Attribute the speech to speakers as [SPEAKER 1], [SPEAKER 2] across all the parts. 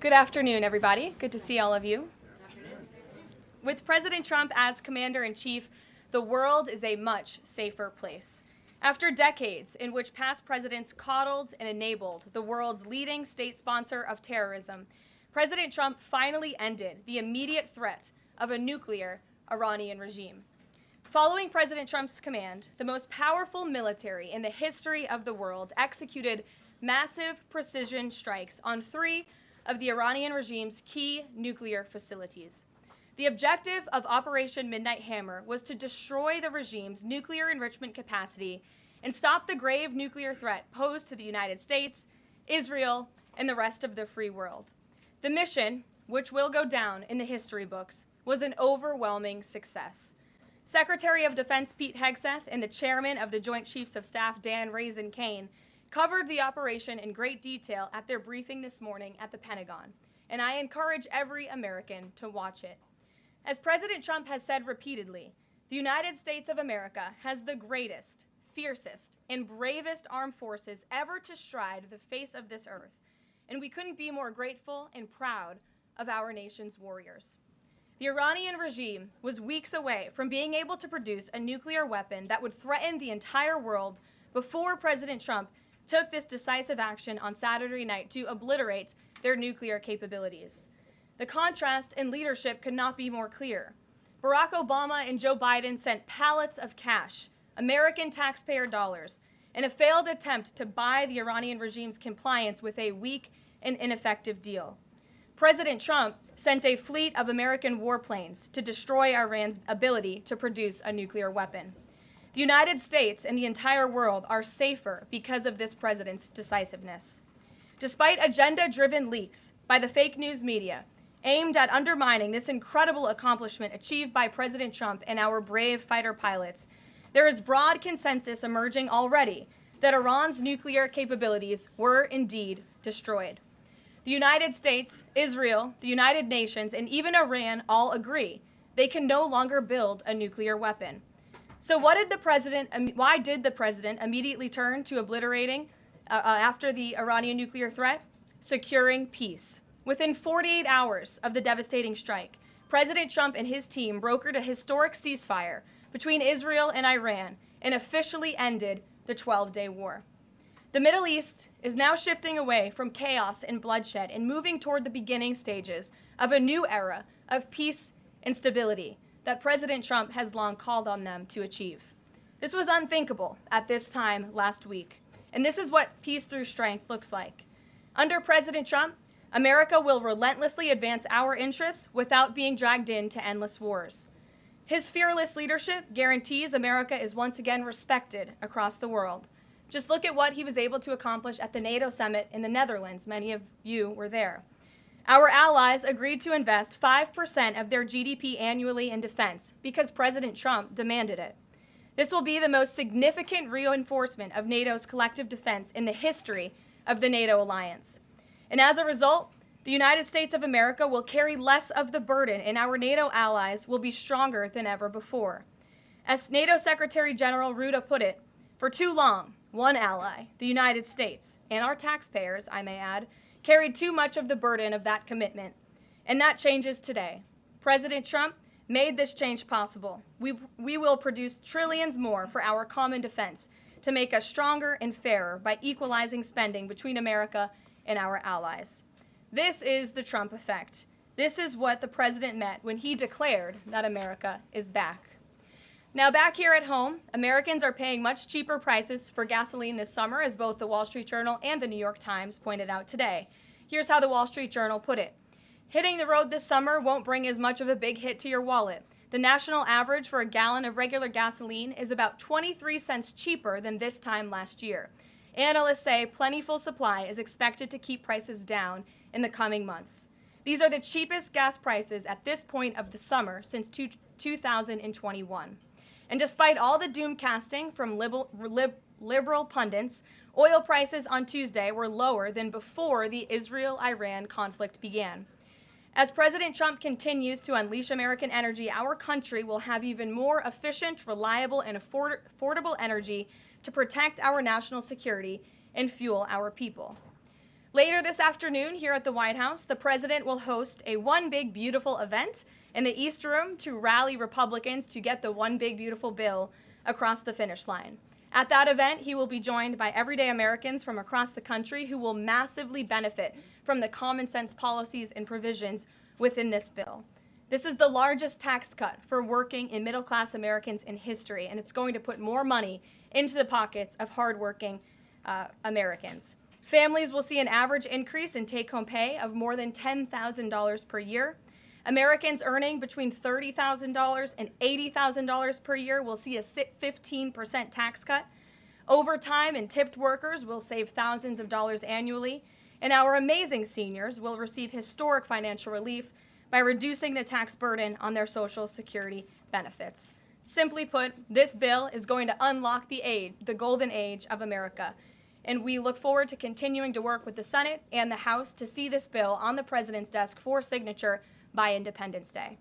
[SPEAKER 1] Good afternoon, everybody. Good to see all of you. With President Trump as commander-in-chief, the world is a much safer place. After decades in which past presidents coddled and enabled the world's leading state sponsor of terrorism, President Trump finally ended the immediate threat of a nuclear Iranian regime. Following President Trump's command, the most powerful military in the history of the world executed massive precision strikes on 3 of the Iranian regime's key nuclear facilities. The objective of Operation Midnight Hammer was to destroy the regime's nuclear enrichment capacity and stop the grave nuclear threat posed to the United States, Israel, and the rest of the free world. The mission, which will go down in the history books, was an overwhelming success. Secretary of Defense Pete Hegseth and the chairman of the Joint Chiefs of Staff Dan Raisin Kane covered the operation in great detail at their briefing this morning at the Pentagon, and I encourage every American to watch it. As President Trump has said repeatedly, the United States of America has the greatest, fiercest, and bravest armed forces ever to stride the face of this earth, and we couldn't be more grateful and proud of our nation's warriors. The Iranian regime was weeks away from being able to produce a nuclear weapon that would threaten the entire world before President Trump took this decisive action on Saturday night to obliterate their nuclear capabilities. The contrast in leadership could not be more clear. Barack Obama and Joe Biden sent pallets of cash, American taxpayer dollars, in a failed attempt to buy the Iranian regime's compliance with a weak and ineffective deal. President Trump sent a fleet of American warplanes to destroy Iran's ability to produce a nuclear weapon. The United States and the entire world are safer because of this president's decisiveness. Despite agenda-driven leaks by the fake news media aimed at undermining this incredible accomplishment achieved by President Trump and our brave fighter pilots, there is broad consensus emerging already that Iran's nuclear capabilities were indeed destroyed. The United States, Israel, the United Nations, and even Iran all agree they can no longer build a nuclear weapon. So why did the president immediately turn to obliterating after the Iranian nuclear threat? Securing peace. Within 48 hours of the devastating strike, President Trump and his team brokered a historic ceasefire between Israel and Iran and officially ended the 12-day war. The Middle East is now shifting away from chaos and bloodshed and moving toward the beginning stages of a new era of peace and stability that President Trump has long called on them to achieve. This was unthinkable at this time last week, and this is what peace through strength looks like. Under President Trump, America will relentlessly advance our interests without being dragged into endless wars. His fearless leadership guarantees America is once again respected across the world. Just look at what he was able to accomplish at the NATO summit in the Netherlands. Many of you were there. Our allies agreed to invest 5% of their GDP annually in defense because President Trump demanded it. This will be the most significant reinforcement of NATO's collective defense in the history of the NATO alliance. And as a result, the United States of America will carry less of the burden, and our NATO allies will be stronger than ever before. As NATO Secretary General Rutte put it, for too long, one ally, the United States, and our taxpayers, I may add, carried too much of the burden of that commitment. And that changes today. President Trump made this change possible. We will produce trillions more for our common defense to make us stronger and fairer by equalizing spending between America and our allies. This is the Trump effect. This is what the president meant when he declared that America is back. Now, back here at home, Americans are paying much cheaper prices for gasoline this summer, as both the Wall Street Journal and the New York Times pointed out today. Here's how the Wall Street Journal put it. Hitting the road this summer won't bring as much of a big hit to your wallet. The national average for a gallon of regular gasoline is about 23 cents cheaper than this time last year. Analysts say plentiful supply is expected to keep prices down in the coming months. These are the cheapest gas prices at this point of the summer since 2021. And despite all the doom casting from liberal pundits, oil prices on Tuesday were lower than before the Israel-Iran conflict began. As President Trump continues to unleash American energy, our country will have even more efficient, reliable, and affordable energy to protect our national security and fuel our people. Later this afternoon here at the White House, the president will host a One Big Beautiful event in the East Room to rally Republicans to get the One Big Beautiful bill across the finish line. At that event, he will be joined by everyday Americans from across the country who will massively benefit from the common sense policies and provisions within this bill. This is the largest tax cut for working and middle-class Americans in history, and it's going to put more money into the pockets of hardworking Americans. Families will see an average increase in take-home pay of more than $10,000 per year. Americans earning between $30,000 and $80,000 per year will see a 15% tax cut. Overtime and tipped workers will save thousands of dollars annually. And our amazing seniors will receive historic financial relief by reducing the tax burden on their Social Security benefits. Simply put, this bill is going to unlock the golden age of America. And we look forward to continuing to work with the Senate and the House to see this bill on the president's desk for signature by Independence Day.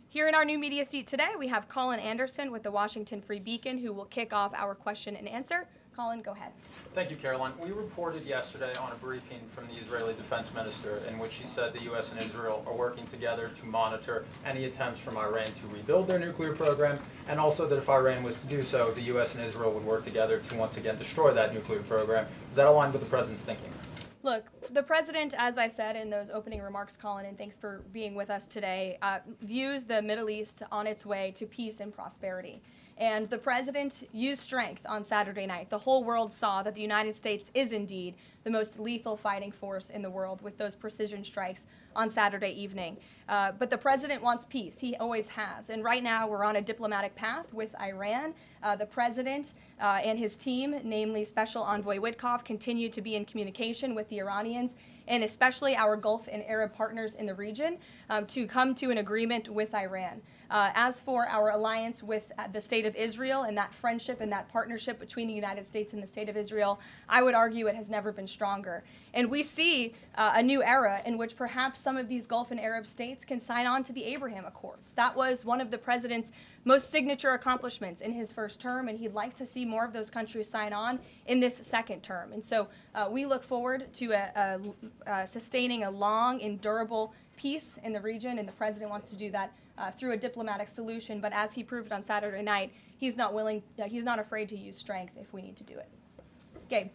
[SPEAKER 1] Here in our new media seat today, we have Colin Anderson with the Washington Free Beacon, who will kick off our question and answer. Colin, go ahead.
[SPEAKER 2] Thank you, Karoline. We reported yesterday on a briefing from the Israeli defense minister in which she said the U.S. and Israel are working together to monitor any attempts from Iran to rebuild their nuclear program, and also that if Iran was to do so, the U.S. and Israel would work together to once again destroy that nuclear program. Is that aligned with the president's thinking?
[SPEAKER 1] Look, the president, as I said in those opening remarks, Colin, and thanks for being with us today, views the Middle East on its way to peace and prosperity. And the president used strength on Saturday night. The whole world saw that the United States is indeed the most lethal fighting force in the world with those precision strikes on Saturday evening. But the president wants peace. He always has. And right now we're on a diplomatic path with Iran. The president and his team, namely Special Envoy Witkoff, continue to be in communication with the Iranians and especially our Gulf and Arab partners in the region to come to an agreement with Iran. As for our alliance with the State of Israel and that friendship and that partnership between the United States and the State of Israel, I would argue it has never been stronger. And we see a new era in which perhaps some of these Gulf and Arab states can sign on to the Abraham Accords. That was one of the president's most signature accomplishments in his first term, and he'd like to see more of those countries sign on in this second term. And so we look forward to sustaining a long and durable peace in the region, and the president wants to do that through a diplomatic solution. But as he proved on Saturday night, he's not afraid to use strength if we need to do it. Gabe.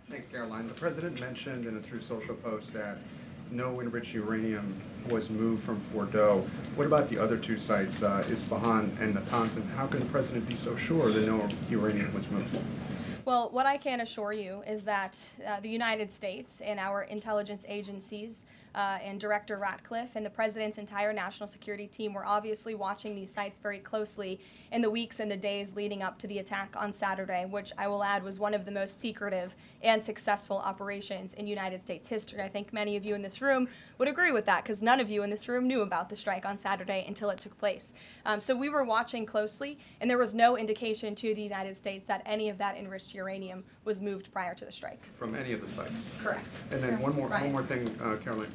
[SPEAKER 3] Thanks, Karoline. The president mentioned in a Truth Social post that no enriched uranium was moved from Fordow. What about the other two sites, Isfahan and Natanz, and how can the president be so sure that no uranium was moved?
[SPEAKER 1] Well, what I can assure you is that the United States and our intelligence agencies and Director Ratcliffe and the president's entire national security team were obviously watching these sites very closely in the weeks and the days leading up to the attack on Saturday, which I will add was one of the most secretive and successful operations in United States history. I think many of you in this room would agree with that because none of you in this room knew about the strike on Saturday until it took place. So we were watching closely, and there was no indication to the United States that any of that enriched uranium was moved prior to the strike.
[SPEAKER 3] From any of the sites?
[SPEAKER 1] Correct.
[SPEAKER 3] And then one more thing, Karoline.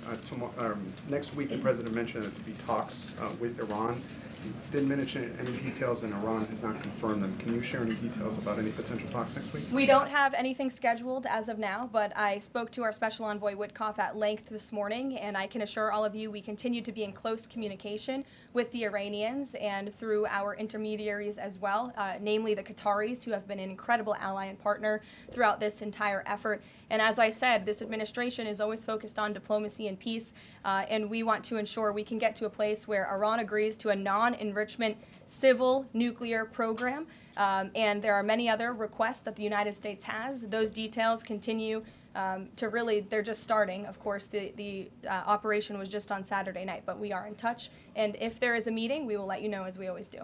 [SPEAKER 3] Next week, the president mentioned that there would be talks with Iran. He didn't mention any details, and Iran has not confirmed them. Can you share any details about any potential talks next week?
[SPEAKER 1] We don't have anything scheduled as of now, but I spoke to our Special Envoy Witkoff at length this morning, and I can assure all of you we continue to be in close communication with the Iranians and through our intermediaries as well, namely the Qataris, who have been an incredible ally and partner throughout this entire effort. And as I said, this administration is always focused on diplomacy and peace, and we want to ensure we can get to a place where Iran agrees to a non-enrichment civil nuclear program. And there are many other requests that the United States has. Those details continue to really, they're just starting. Of course, the operation was just on Saturday night, but we are in touch. And if there is a meeting, we will let you know as we always do.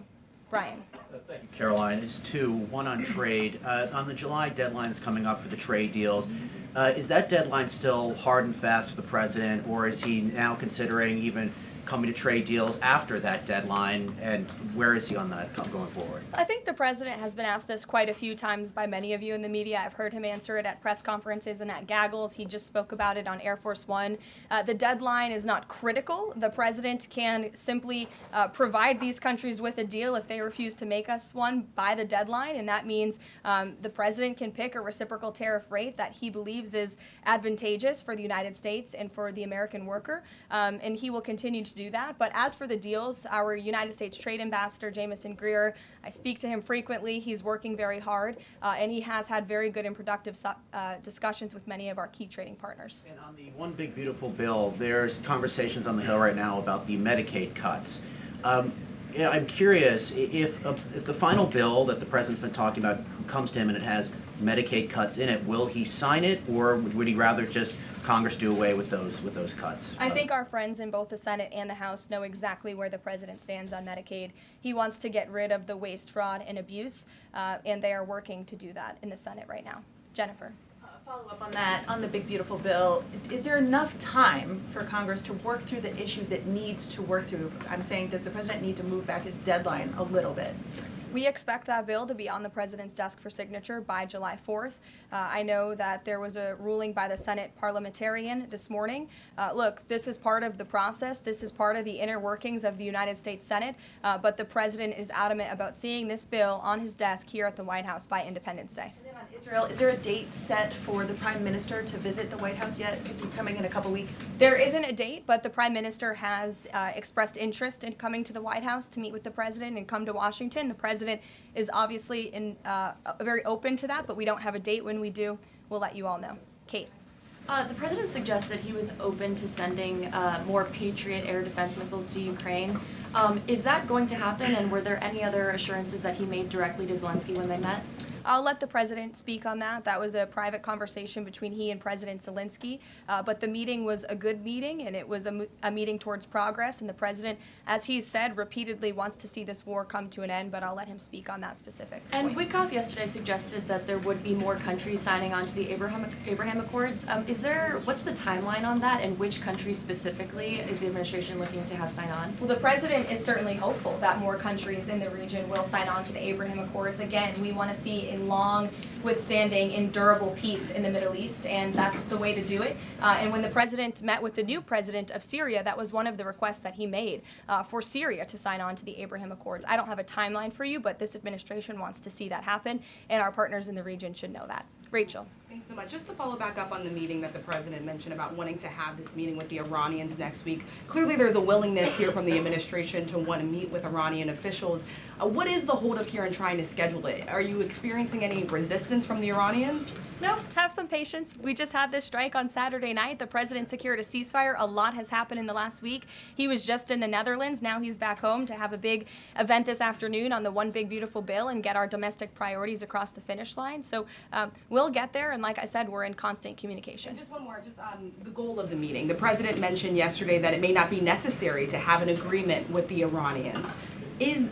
[SPEAKER 1] Brian.
[SPEAKER 4] Thank you, Karoline. It's two, one on trade. On the July deadline that's coming up for the trade deals, is that deadline still hard and fast for the president, or is he now considering even coming to trade deals after that deadline, and where is he on that going forward?
[SPEAKER 1] I think the president has been asked this quite a few times by many of you in the media. I've heard him answer it at press conferences and at gaggles. He just spoke about it on Air Force One. The deadline is not critical. The president can simply provide these countries with a deal if they refuse to make us one by the deadline, and that means the president can pick a reciprocal tariff rate that he believes is advantageous for the United States and for the American worker, and he will continue to do that. But as for the deals, our United States Trade Ambassador, Jamison Greer, I speak to him frequently. He's working very hard, and he has had very good and productive discussions with many of our key trading partners.
[SPEAKER 4] And on the One Big Beautiful Bill, there's conversations on the Hill right now about the Medicaid cuts. Yeah, I'm curious if the final bill that the president's been talking about comes to him and it has Medicaid cuts in it, will he sign it, or would he rather just Congress do away with those cuts?
[SPEAKER 1] I think our friends in both the Senate and the House know exactly where the president stands on Medicaid. He wants to get rid of the waste, fraud, and abuse, and they are working to do that in the Senate right now. Jennifer.
[SPEAKER 5] Follow up on that, on the big beautiful bill, is there enough time for Congress to work through the issues it needs to work through? I'm saying, does the president need to move back his deadline a little bit?
[SPEAKER 1] We expect that bill to be on the president's desk for signature by July 4th. I know that there was a ruling by the Senate parliamentarian this morning. Look, this is part of the process. This is part of the inner workings of the United States Senate, but the president is adamant about seeing this bill on his desk here at the White House by Independence Day.
[SPEAKER 5] And then on Israel, is there a date set for the Prime Minister to visit the White House yet? Is he coming in a couple weeks?
[SPEAKER 1] There isn't a date, but the Prime Minister has expressed interest in coming to the White House to meet with the president and come to Washington. The president is obviously very open to that, but we don't have a date. When we do, we'll let you all know. Kate.
[SPEAKER 6] The president suggested he was open to sending more Patriot air defense missiles to Ukraine. Is that going to happen, and were there any other assurances that he made directly to Zelensky when they met?
[SPEAKER 1] I'll let the president speak on that. That was a private conversation between he and President Zelensky, but the meeting was a good meeting, and it was a meeting towards progress, and the president, as he said, repeatedly wants to see this war come to an end, but I'll let him speak on that specific
[SPEAKER 6] And
[SPEAKER 1] point.
[SPEAKER 6] Witkoff yesterday suggested that there would be more countries signing on to the Abraham Accords. What's the timeline on that, and which countries specifically is the administration looking to have sign on?
[SPEAKER 1] Well, the president is certainly hopeful that more countries in the region will sign on to the Abraham Accords. Again, we want to see a long, withstanding, endurable peace in the Middle East, and that's the way to do it. And when the president met with the new president of Syria, that was one of the requests that he made for Syria to sign on to the Abraham Accords. I don't have a timeline for you, but this administration wants to see that happen, and our partners in the region should know that. Rachel.
[SPEAKER 7] Thanks so much. Just to follow back up on the meeting that the president mentioned about wanting to have this meeting with the Iranians next week. Clearly there's a willingness here from the administration to want to meet with Iranian officials. What is the holdup here in trying to schedule it? Are you experiencing any resistance from the Iranians?
[SPEAKER 1] No, have some patience. We just had this strike on Saturday night. The president secured a ceasefire. A lot has happened in the last week. He was just in the Netherlands. Now he's back home to have a big event this afternoon on the One Big Beautiful Bill and get our domestic priorities across the finish line. So we'll get there, and like I said, we're in constant communication.
[SPEAKER 7] And just one more, the goal of the meeting. The president mentioned yesterday that it may not be necessary to have an agreement with the Iranians.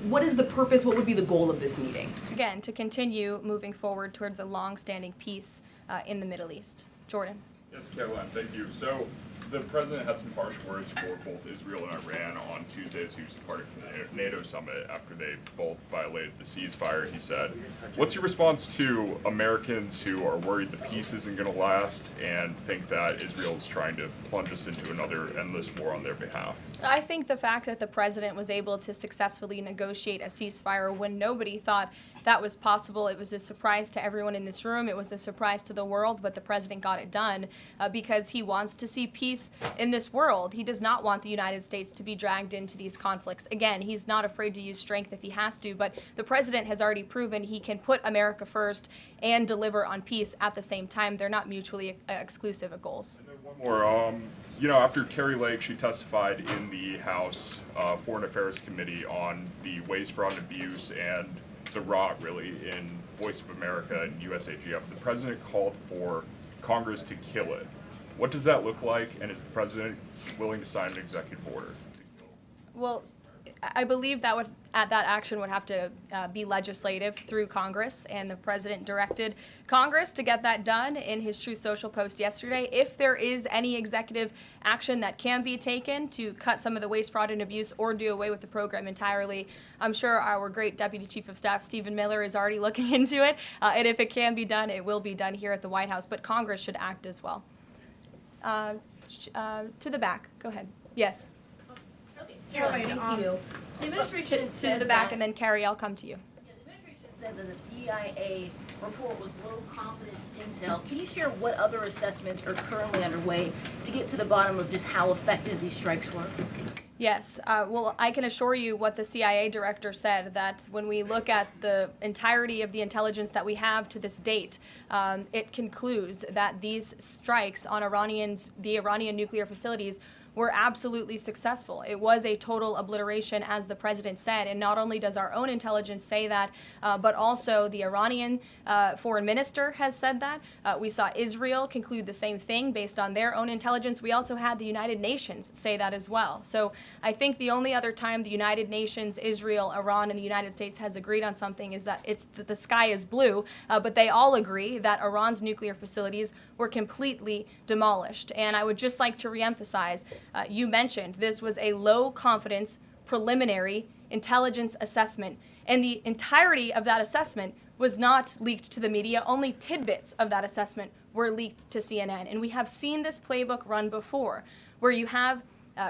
[SPEAKER 7] What is the purpose, what would be the goal of this meeting?
[SPEAKER 1] Again, to continue moving forward towards a long-standing peace in the Middle East. Jordan.
[SPEAKER 8] Yes, Karoline, thank you. So the president had some harsh words for both Israel and Iran on Tuesday as he was departing from the NATO summit after they both violated the ceasefire. He said, what's your response to Americans who are worried the peace isn't going to last and think that Israel is trying to plunge us into another endless war on their behalf?
[SPEAKER 1] I think the fact that the president was able to successfully negotiate a ceasefire when nobody thought that was possible, it was a surprise to everyone in this room. It was a surprise to the world, but the president got it done because he wants to see peace in this world. He does not want the United States to be dragged into these conflicts. Again, he's not afraid to use strength if he has to, but the president has already proven he can put America first and deliver on peace at the same time. They're not mutually exclusive goals.
[SPEAKER 8] And then one more. After Carrie Lake, she testified in the House Foreign Affairs Committee on the waste, fraud, and abuse and the rot, really, in Voice of America and USAGF. The president called for Congress to kill it. What does that look like, and is the president willing to sign an executive order?
[SPEAKER 1] Well, I believe that that action would have to be legislative through Congress, and the president directed Congress to get that done in his Truth Social post yesterday. If there is any executive action that can be taken to cut some of the waste, fraud, and abuse or do away with the program entirely, I'm sure our great Deputy Chief of Staff, Stephen Miller, is already looking into it. And if it can be done, it will be done here at the White House. But Congress should act as well. To the back. Go ahead. Yes.
[SPEAKER 9] Okay, Caroline, thank you. The administration has
[SPEAKER 1] To
[SPEAKER 9] said
[SPEAKER 1] the back,
[SPEAKER 9] that-
[SPEAKER 1] and then Carrie, I'll come to you.
[SPEAKER 9] Yeah, the administration has said that the DIA report was low confidence intel. Can you share what other assessments are currently underway to get to the bottom of just how effective these strikes were?
[SPEAKER 1] Yes. Well, I can assure you what the CIA director said, that when we look at the entirety of the intelligence that we have to this date, it concludes that these strikes on the Iranian nuclear facilities were absolutely successful. It was a total obliteration, as the president said, and not only does our own intelligence say that, but also the Iranian foreign minister has said that. We saw Israel conclude the same thing based on their own intelligence. We also had the United Nations say that as well. So I think the only other time the United Nations, Israel, Iran, and the United States has agreed on something is that the sky is blue, but they all agree that Iran's nuclear facilities were completely demolished. And I would just like to reemphasize, you mentioned this was a low confidence preliminary intelligence assessment, and the entirety of that assessment was not leaked to the media. Only tidbits of that assessment were leaked to CNN. And we have seen this playbook run before, where you have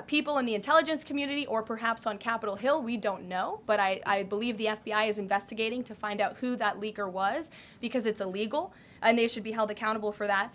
[SPEAKER 1] people in the intelligence community, or perhaps on Capitol Hill, we don't know, but I believe the FBI is investigating to find out who that leaker was, because it's illegal and they should be held accountable for that,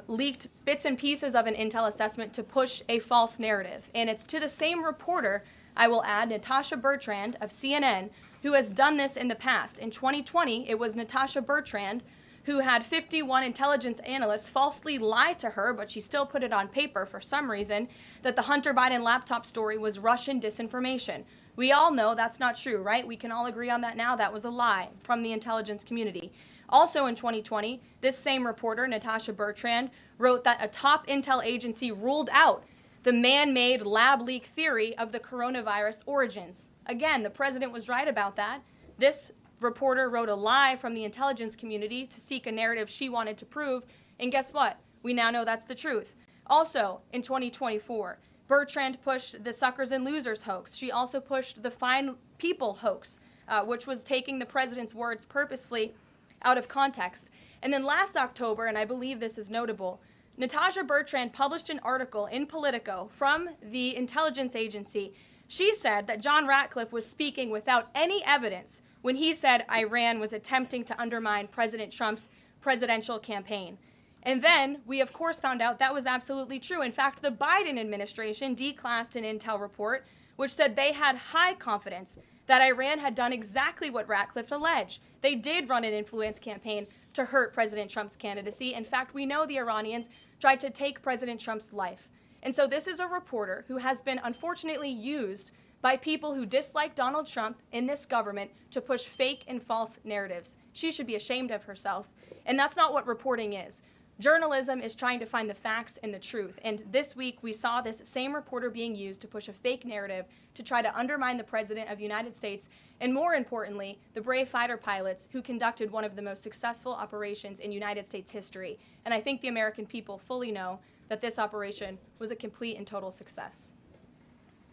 [SPEAKER 1] leaked bits and pieces of an intel assessment to push a false narrative. And it's to the same reporter, I will add, Natasha Bertrand of CNN, who has done this in the past. In 2020, it was Natasha Bertrand who had 51 intelligence analysts falsely lie to her, but she still put it on paper for some reason, that the Hunter Biden laptop story was Russian disinformation. We all know that's not true, right? We can all agree on that now. That was a lie from the intelligence community. Also in 2020, this same reporter, Natasha Bertrand, wrote that a top intel agency ruled out the man-made lab leak theory of the coronavirus origins. Again, the president was right about that. This reporter wrote a lie from the intelligence community to seek a narrative she wanted to prove, and guess what? We now know that's the truth. Also, in 2024, Bertrand pushed the suckers and losers hoax. She also pushed the fine people hoax, which was taking the president's words purposely out of context. And then last October, and I believe this is notable, Natasha Bertrand published an article in Politico from the intelligence agency. She said that John Ratcliffe was speaking without any evidence when he said Iran was attempting to undermine President Trump's presidential campaign. And then we, of course, found out that was absolutely true. In fact, the Biden administration declassed an intel report which said they had high confidence that Iran had done exactly what Ratcliffe alleged. They did run an influence campaign to hurt President Trump's candidacy. In fact, we know the Iranians tried to take President Trump's life. And so this is a reporter who has been unfortunately used by people who dislike Donald Trump in this government to push fake and false narratives. She should be ashamed of herself. And that's not what reporting is. Journalism is trying to find the facts and the truth. And this week, we saw this same reporter being used to push a fake narrative to try to undermine the President of the United States, and more importantly, the brave fighter pilots who conducted one of the most successful operations in United States history. And I think the American people fully know that this operation was a complete and total success.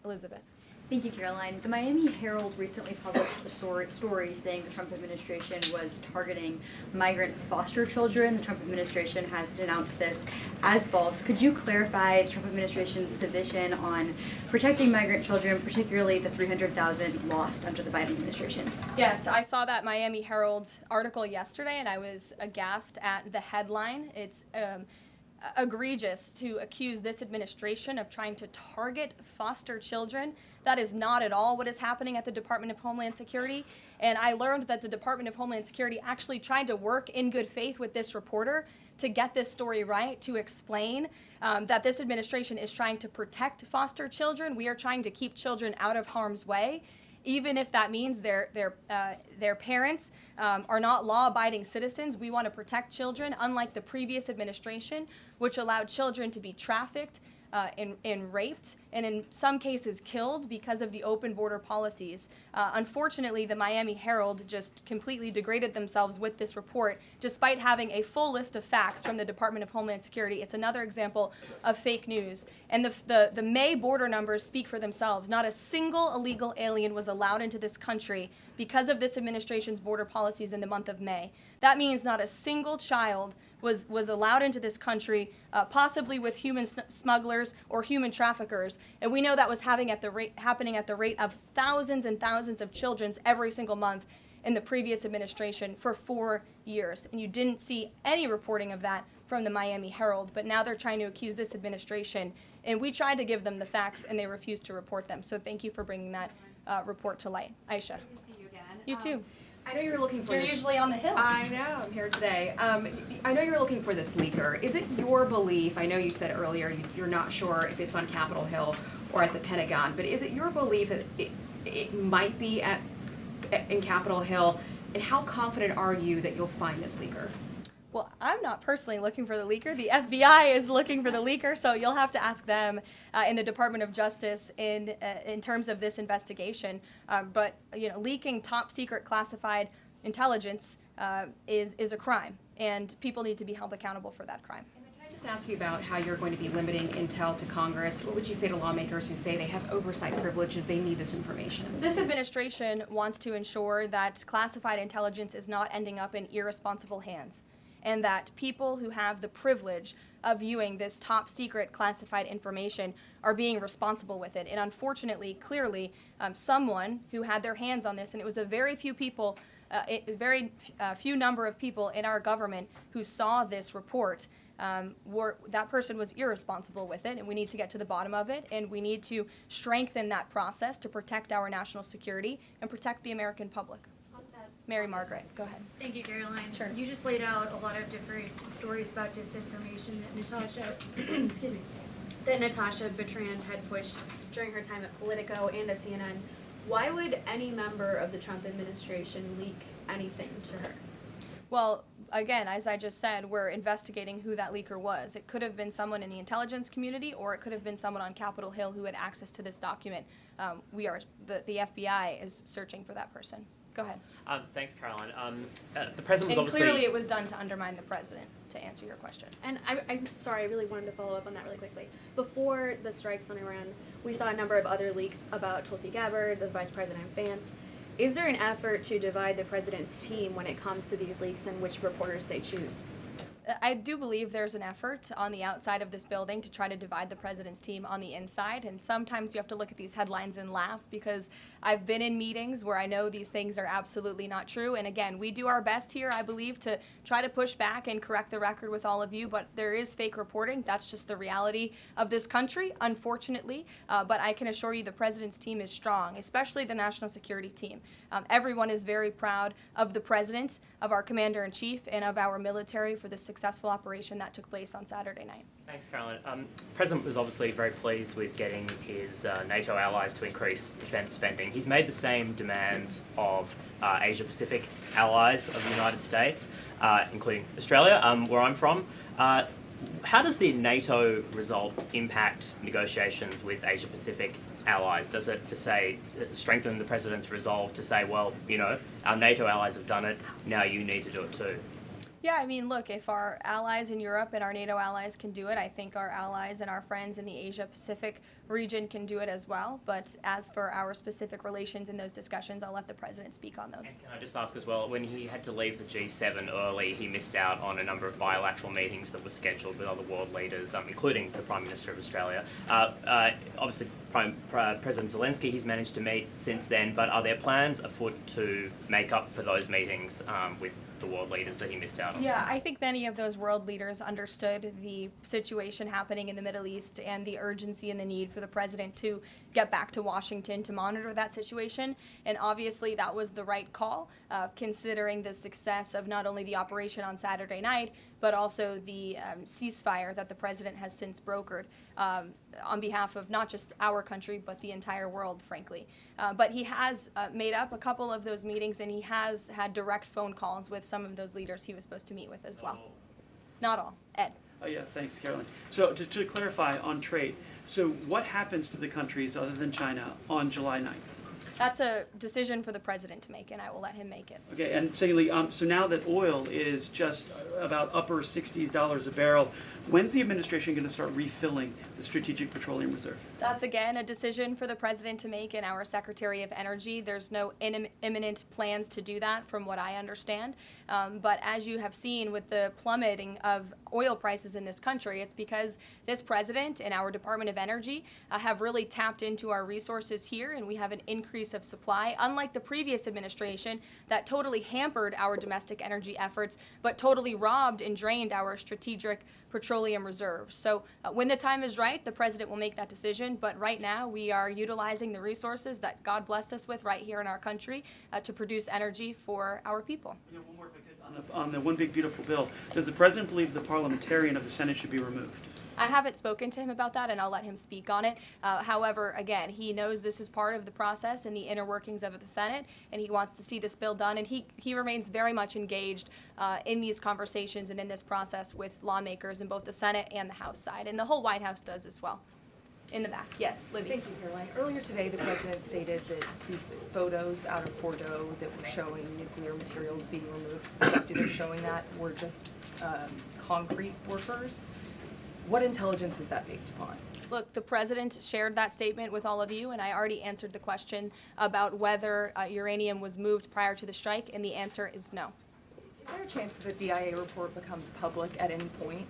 [SPEAKER 1] Elizabeth.
[SPEAKER 10] Thank you, Caroline. The Miami Herald recently published a story saying the Trump administration was targeting migrant foster children. The Trump administration has denounced this as false. Could you clarify the Trump administration's position on protecting migrant children, particularly the 300,000 lost under the Biden administration?
[SPEAKER 1] Yes, I saw that Miami Herald article yesterday, and I was aghast at the headline. It's egregious to accuse this administration of trying to target foster children. That is not at all what is happening at the Department of Homeland Security. And I learned that the Department of Homeland Security actually tried to work in good faith with this reporter to get this story right, to explain that this administration is trying to protect foster children. We are trying to keep children out of harm's way, even if that means their parents are not law-abiding citizens. We want to protect children, unlike the previous administration, which allowed children to be trafficked, and raped, and in some cases killed because of the open border policies. Unfortunately, the Miami Herald just completely degraded themselves with this report, despite having a full list of facts from the Department of Homeland Security. It's another example of fake news. And the May border numbers speak for themselves. Not a single illegal alien was allowed into this country because of this administration's border policies in the month of May. That means not a single child was allowed into this country, possibly with human smugglers or human traffickers. And we know that was happening at the rate of thousands and thousands of children every single month in the previous administration for 4 years. And you didn't see any reporting of that from the Miami Herald, but now they're trying to accuse this administration. And we tried to give them the facts, and they refused to report them. So thank you for bringing that report to light. Aisha.
[SPEAKER 11] Good to see you again.
[SPEAKER 1] You too.
[SPEAKER 11] I know you're looking for
[SPEAKER 1] You're
[SPEAKER 11] this.
[SPEAKER 1] usually on the Hill.
[SPEAKER 11] I know, I'm here today. I know you're looking for this leaker. Is it your belief, I know you said earlier you're not sure if it's on Capitol Hill or at the Pentagon, but is it your belief that it might be in Capitol Hill, and how confident are you that you'll find this leaker?
[SPEAKER 1] Well, I'm not personally looking for the leaker. The FBI is looking for the leaker, so you'll have to ask them in the Department of Justice in terms of this investigation. But leaking top secret classified intelligence is a crime, and people need to be held accountable for that crime.
[SPEAKER 11] And can I just ask you about how you're going to be limiting intel to Congress? What would you say to lawmakers who say they have oversight privileges, they need this information?
[SPEAKER 1] This administration wants to ensure that classified intelligence is not ending up in irresponsible hands, and that people who have the privilege of viewing this top secret classified information are being responsible with it. And unfortunately, clearly, someone who had their hands on this, and it was a very few people, few number of people in our government who saw this report, that person was irresponsible with it, and we need to get to the bottom of it, and we need to strengthen that process to protect our national security and protect the American public. Mary Margaret, go ahead.
[SPEAKER 12] Thank you, Caroline.
[SPEAKER 1] Sure.
[SPEAKER 12] You just laid out a lot of different stories about disinformation that Natasha, excuse me, that Natasha Bertrand had pushed during her time at Politico and at CNN. Why would any member of the Trump administration leak anything to her?
[SPEAKER 1] Well, again, as I just said, we're investigating who that leaker was. It could have been someone in the intelligence community, or it could have been someone on Capitol Hill who had access to this document. The FBI is searching for that person. Go ahead.
[SPEAKER 13] Thanks, Caroline. The president was
[SPEAKER 1] And
[SPEAKER 13] obviously...
[SPEAKER 1] clearly it was done to undermine the president, to answer your question.
[SPEAKER 12] And I'm sorry, I really wanted to follow up on that really quickly. Before the strikes on Iran, we saw a number of other leaks about Tulsi Gabbard, the Vice President Vance. Is there an effort to divide the president's team when it comes to these leaks and which reporters they choose?
[SPEAKER 1] I do believe there's an effort on the outside of this building to try to divide the president's team on the inside, and sometimes you have to look at these headlines and laugh, because I've been in meetings where I know these things are absolutely not true, and again, we do our best here, I believe, to try to push back and correct the record with all of you, but there is fake reporting. That's just the reality of this country, unfortunately, but I can assure you the president's team is strong, especially the national security team. Everyone is very proud of the president, of our commander-in-chief, and of our military for the successful operation that took place on Saturday night.
[SPEAKER 13] Thanks, Caroline. The President was obviously very pleased with getting his NATO allies to increase defence spending. He's made the same demands of Asia-Pacific allies of the United States, including Australia, where I'm from. How does the NATO result impact negotiations with Asia-Pacific allies? Does it, for say, strengthen the President's resolve to say, well, our NATO allies have done it, now you need to do it too?
[SPEAKER 1] Yeah, I mean, look, if our allies in Europe and our NATO allies can do it, I think our allies and our friends in the Asia-Pacific region can do it as well. But as for our specific relations in those discussions, I'll let the president speak on those.
[SPEAKER 13] And can I just ask as well, when he had to leave the G7 early, he missed out on a number of bilateral meetings that were scheduled with other world leaders, including the Prime Minister of Australia. Obviously, President Zelensky, he's managed to meet since then, but are there plans afoot to make up for those meetings with the world leaders that he missed out on?
[SPEAKER 1] Yeah, I think many of those world leaders understood the situation happening in the Middle East and the urgency and the need for the president to get back to Washington to monitor that situation. And obviously that was the right call, considering the success of not only the operation on Saturday night, but also the ceasefire that the president has since brokered on behalf of not just our country, but the entire world, frankly. But he has made up a couple of those meetings, and he has had direct phone calls with some of those leaders he was supposed to meet with as well. Not all. Ed.
[SPEAKER 14] Yeah, thanks, Caroline. So to clarify on trade, so what happens to the countries other than China on July 9th?
[SPEAKER 1] That's a decision for the president to make, and I will let him make it.
[SPEAKER 14] Okay, and secondly, so now that oil is just about upper $60s a barrel, when's the administration going to start refilling the Strategic Petroleum Reserve?
[SPEAKER 1] That's, again, a decision for the president to make and our Secretary of Energy. There's no imminent plans to do that, from what I understand. But as you have seen with the plummeting of oil prices in this country, it's because this president and our Department of Energy have really tapped into our resources here, and we have an increase of supply, unlike the previous administration that totally hampered our domestic energy efforts, but totally robbed and drained our strategic petroleum reserves. So when the time is right, the president will make that decision. But right now, we are utilizing the resources that God blessed us with right here in our country to produce energy for our people.
[SPEAKER 14] You know, one more if I could, on the One Big Beautiful Bill, does the president believe the parliamentarian of the Senate should be removed?
[SPEAKER 1] I haven't spoken to him about that, and I'll let him speak on it. However, again, he knows this is part of the process and the inner workings of the Senate, and he wants to see this bill done, and he remains very much engaged in these conversations and in this process with lawmakers in both the Senate and the House side, and the whole White House does as well. In the back, yes, Libby.
[SPEAKER 15] Thank you, Caroline. Earlier today, the president stated that these photos out of Fordo that were showing nuclear materials being removed, suspected of showing that, were just concrete workers. What intelligence is that based upon?
[SPEAKER 1] Look, the president shared that statement with all of you, and I already answered the question about whether uranium was moved prior to the strike, and the answer is no.
[SPEAKER 15] Is there a chance that the DIA report becomes public at any point?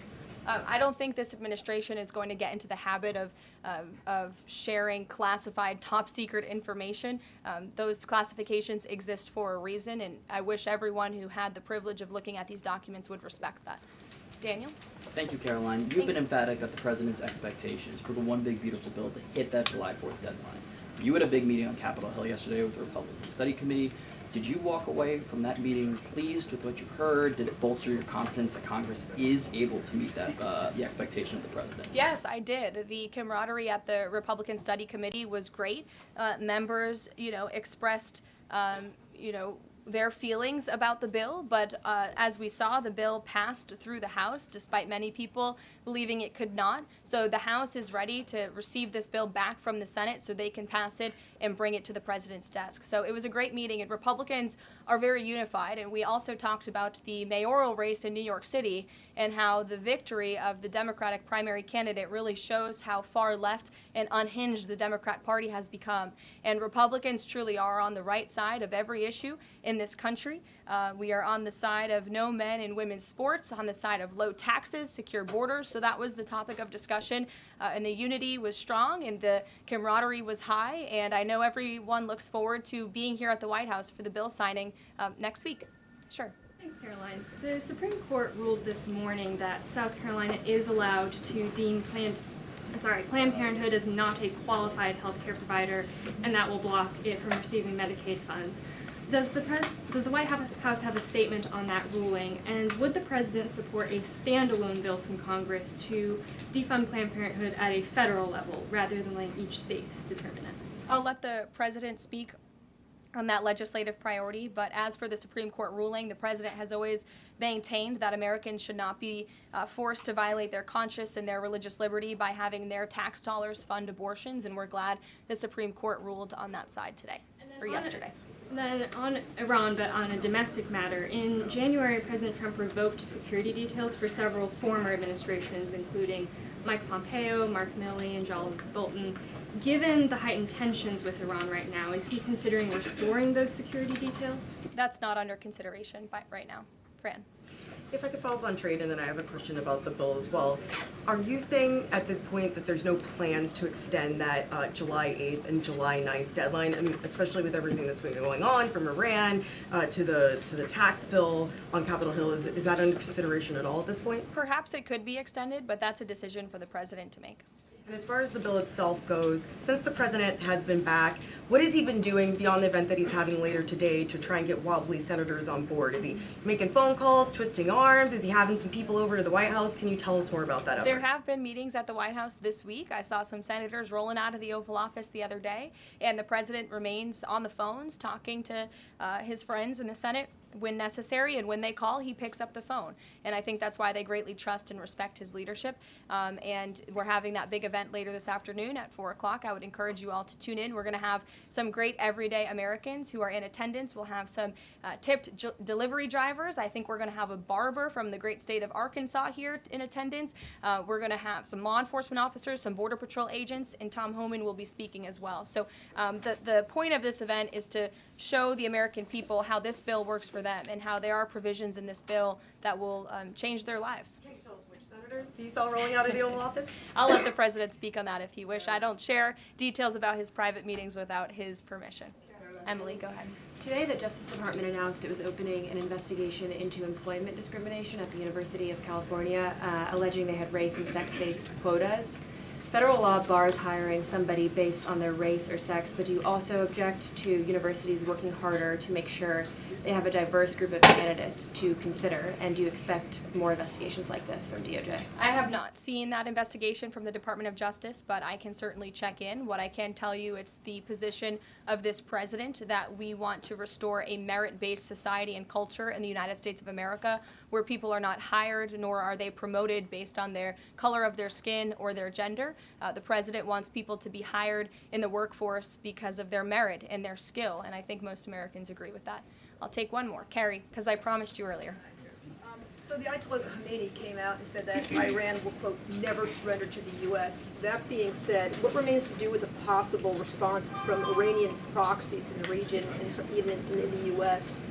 [SPEAKER 1] I don't think this administration is going to get into the habit of sharing classified, top-secret information. Those classifications exist for a reason, and I wish everyone who had the privilege of looking at these documents would respect that. Daniel?
[SPEAKER 16] Thank you, Caroline. You've been emphatic that the president's expectations for the One Big Beautiful Bill to hit that July 4th deadline. You had a big meeting on Capitol Hill yesterday with the Republican Study Committee. Did you walk away from that meeting pleased with what you heard? Did it bolster your confidence that Congress is able to meet that the expectation of the president?
[SPEAKER 1] Yes, I did. The camaraderie at the Republican Study Committee was great. Members, expressed, their feelings about the bill, but as we saw, the bill passed through the House despite many people believing it could not. So the House is ready to receive this bill back from the Senate so they can pass it and bring it to the president's desk. So it was a great meeting, and Republicans are very unified. And we also talked about the mayoral race in New York City and how the victory of the Democratic primary candidate really shows how far left and unhinged the Democrat Party has become. And Republicans truly are on the right side of every issue in this country. We are on the side of no men in women's sports, on the side of low taxes, secure borders. So that was the topic of discussion. And the unity was strong and the camaraderie was high. And I know everyone looks forward to being here at the White House for the bill signing next week. Sure.
[SPEAKER 17] Thanks, Caroline. The Supreme Court ruled this morning that South Carolina is allowed to deem Planned Parenthood as not a qualified healthcare provider, and that will block it from receiving Medicaid funds. Does the White House have a statement on that ruling, and would the president support a standalone bill from Congress to defund Planned Parenthood at a federal level rather than letting each state determine it?
[SPEAKER 1] I'll let the president speak on that legislative priority, but as for the Supreme Court ruling, the president has always maintained that Americans should not be forced to violate their conscience and their religious liberty by having their tax dollars fund abortions, and we're glad the Supreme Court ruled on that side today, or yesterday.
[SPEAKER 17] Then on Iran, but on a domestic matter, in January, President Trump revoked security details for several former administrations, including Mike Pompeo, Mark Milley, and John Bolton. Given the heightened tensions with Iran right now, is he considering restoring those security details?
[SPEAKER 1] That's not under consideration right now. Fran.
[SPEAKER 18] If I could follow up on trade, and then I have a question about the bill as well. Are you saying at this point that there's no plans to extend that July 8th and July 9th deadline? I mean, especially with everything that's been going on from Iran to the tax bill on Capitol Hill, is that under consideration at all at this point?
[SPEAKER 1] Perhaps it could be extended, but that's a decision for the president to make.
[SPEAKER 18] And as far as the bill itself goes, since the president has been back, What has he been doing beyond the event that he's having later today to try and get wobbly senators on board? Is he making phone calls, twisting arms? Is he having some people over to the White House? Can you tell us more about that effort?
[SPEAKER 1] There have been meetings at the White House this week. I saw some senators rolling out of the Oval Office the other day, and the president remains on the phones talking to his friends in the Senate when necessary, and when they call, he picks up the phone. And I think that's why they greatly trust and respect his leadership. And we're having that big event later this afternoon at 4 o'clock. I would encourage you all to tune in. We're going to have some great everyday Americans who are in attendance. We'll have some tipped delivery drivers. I think we're going to have a barber from the great state of Arkansas here in attendance. We're going to have some law enforcement officers, some Border Patrol agents, and Tom Homan will be speaking as well. So the point of this event is to show the American people how this bill works for them and how there are provisions in this bill that will change their lives.
[SPEAKER 18] Can you tell us which senators you saw rolling out of the Oval Office?
[SPEAKER 1] I'll let the president speak on that if he wish. I don't share details about his private meetings without his permission. Emily, go ahead.
[SPEAKER 6] Today, the Justice Department announced it was opening an investigation into employment discrimination at the University of California, alleging they had race and sex-based quotas. Federal law bars hiring somebody based on their race or sex, but do you also object to universities working harder to make sure they have a diverse group of candidates to consider? And do you expect more investigations like this from DOJ?
[SPEAKER 1] I have not seen that investigation from the Department of Justice, but I can certainly check in. What I can tell you, it's the position of this president that we want to restore a merit-based society and culture in the United States of America where people are not hired nor are they promoted based on their color of their skin or their gender. The president wants people to be hired in the workforce because of their merit and their skill, and I think most Americans agree with that. I'll take one more. Carrie, because I promised you earlier.
[SPEAKER 19] So the Ayatollah Khomeini came out and said that Iran will, quote, never surrender to the U.S. That being said, what remains to do with the possible responses from Iranian proxies in the region and even in the U.S.?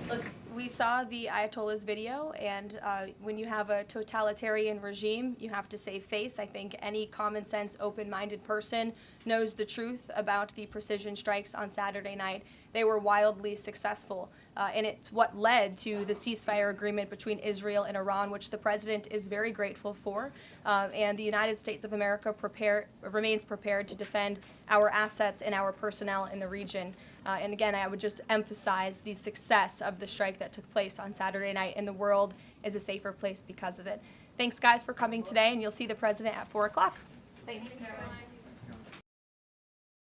[SPEAKER 1] Look, we saw the Ayatollah's video, and when you have a totalitarian regime, you have to save face. I think any common sense, open-minded person knows the truth about the precision strikes on Saturday night. They were wildly successful, and it's what led to the ceasefire agreement between Israel and Iran, which the president is very grateful for. And the United States of America remains prepared to defend our assets and our personnel in the region. And again, I would just emphasize the success of the strike that took place on Saturday night, and the world is a safer place because of it. Thanks, guys, for coming today, and you'll see the president at 4 o'clock. Thanks.